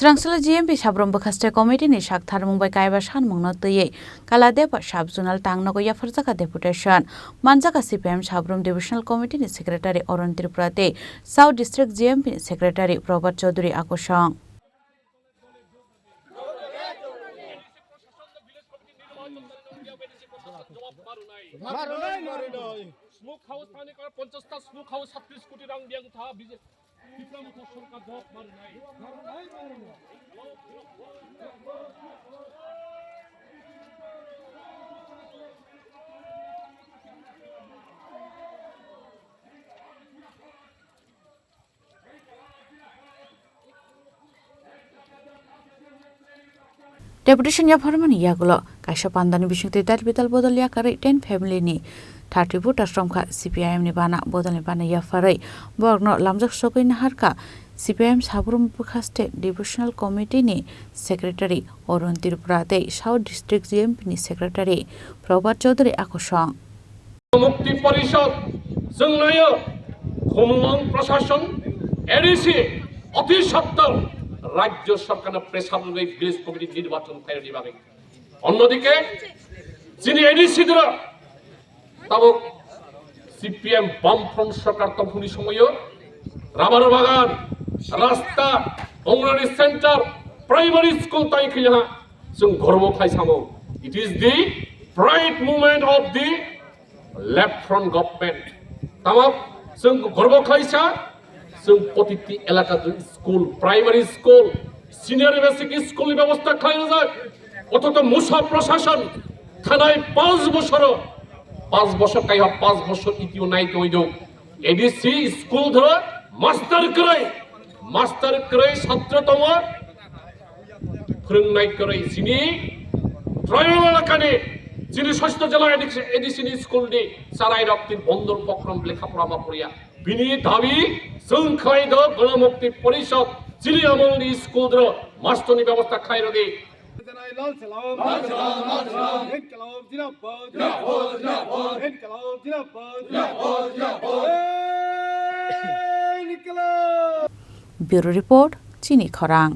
Srangsala GMP Sabrom Bakaste Committee ni Shakthar Mumbai Kaiba Shan Mungno Tuye Kaladepa Shabzunal Tangnago Yafarzaka Deputation Manjaka CPIM Sabrom Divisional Committee ni Secretary Oron Tripura South District GMP ni Secretary Robert Chaudhary Akoshong Deputation Yapharmani Yakulo Kaisha Pandani Bishungti Dalbidal Bodol Yakarwi 10 family ni Tripura Romkha CPIM ni Bana Bodol ni Bana Yakarwi Borno Lamjak Sokoi Naharka CPIM Sabrom Bakaste Divisional Committee ni Secretary Oron Tripura South District GMP ni Secretary Robert Chaudhary Akoshong মুক্তি পরিষদ জংনায় খোমলং প্রশাসন ADC অতি সত্তর রাজ্য সরকারের প্রেসাবলিক village committee নির্বাচন করে দিবাগে অন্যদিকে যিনি এডিসি দ্বারা তাও সিপিএম বামফ্রন্ট সরকার তখনই সময়ও রাবার বাগান রাস্তা অঙ্গনওয়াড়ি সেন্টার প্রাইমারি স্কুল তাই খিলা जों গর্ব খাইসামো it is the pride movement of the left front government tamam जों गर्व खाइसा जों प्रतिति एलाका school primary school senior basic school नि व्यवस्था खाइनो जाय অথচ মুসা প্রশাসন থানায় 5 বছর কাইয়া 5 বছর ইতিও নাই কইদো এডিসি স্কুল ধরে মাস্টার করে ছাত্রতম ফ্রংনাই করে যিনি ট্রাইবাল এলাকানে যিনি ষষ্ঠ জেলা এডিসি স্কুল নি সারাই রক্তির বন্দর প্রক্রম লেখাপড়া মাপড়িয়া বিনি দাবি সংখ্যায়দ গণমুক্তি পরিষদ যিনি আমলনি স্কুল ধর মাস্টনি ব্যবস্থা খাইরো দে Bureau Report Chini Khorang